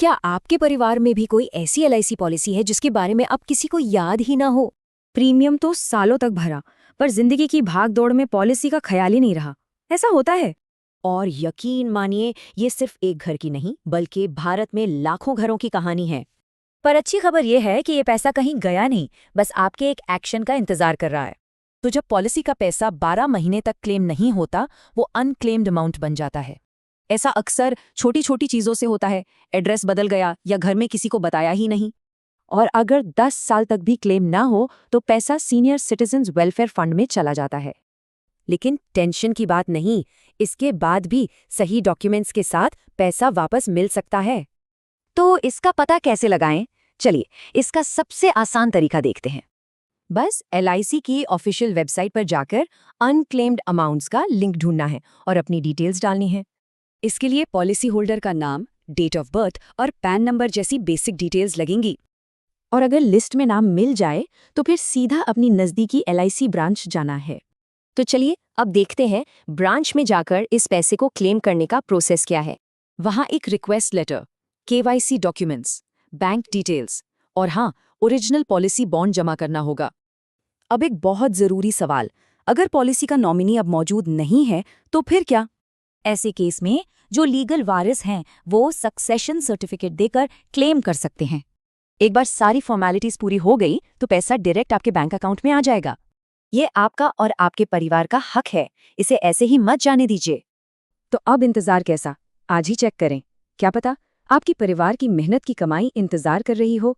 क्या आपके परिवार में भी कोई ऐसी एलआईसी पॉलिसी है जिसके बारे में अब किसी को याद ही ना हो? प्रीमियम तो सालों तक भरा, पर जिंदगी की भागदौड़ में पॉलिसी का ख्याल ही नहीं रहा। ऐसा होता है। और यकीन मानिए, ये सिर्फ एक घर की नहीं बल्कि भारत में लाखों घरों की कहानी है। पर अच्छी खबर यह है कि ये पैसा कहीं गया नहीं, बस आपके एक एक्शन का इंतजार कर रहा है। तो जब पॉलिसी का पैसा 12 महीने तक क्लेम नहीं होता, वो अनक्लेम्ड अमाउंट बन जाता है। ऐसा अक्सर छोटी छोटी चीज़ों से होता है। एड्रेस बदल गया या घर में किसी को बताया ही नहीं। और अगर 10 साल तक भी क्लेम ना हो तो पैसा सीनियर सिटीजन्स वेलफेयर फंड में चला जाता है। लेकिन टेंशन की बात नहीं, इसके बाद भी सही डॉक्यूमेंट्स के साथ पैसा वापस मिल सकता है। तो इसका पता कैसे लगाएं? चलिए, इसका सबसे आसान तरीका देखते हैं। बस एलआईसी की ऑफिशियल वेबसाइट पर जाकर अनक्लेम्ड अमाउंट्स का लिंक ढूंढना है और अपनी डिटेल्स डालनी है। इसके लिए पॉलिसी होल्डर का नाम, डेट ऑफ बर्थ और पैन नंबर जैसी बेसिक डिटेल्स लगेंगी। और अगर लिस्ट में नाम मिल जाए तो फिर सीधा अपनी नज़दीकी एलआईसी ब्रांच जाना है। तो चलिए अब देखते हैं ब्रांच में जाकर इस पैसे को क्लेम करने का प्रोसेस क्या है। वहाँ एक request letter, KYC documents, bank details और हाँ, ओरिजिनल पॉलिसी बॉन्ड जमा करना होगा। अब एक बहुत ज़रूरी सवाल, अगर पॉलिसी का नॉमिनी अब मौजूद नहीं है तो फिर क्या? ऐसे केस में जो लीगल वारिस हैं वो सक्सेशन सर्टिफिकेट देकर क्लेम कर सकते हैं। एक बार सारी फॉर्मेलिटीज पूरी हो गई तो पैसा डायरेक्ट आपके बैंक अकाउंट में आ जाएगा। ये आपका और आपके परिवार का हक है, इसे ऐसे ही मत जाने दीजिए। तो अब इंतजार कैसा? आज ही चेक करें। क्या पता आपकी परिवार की मेहनत की कमाई इंतजार कर रही हो।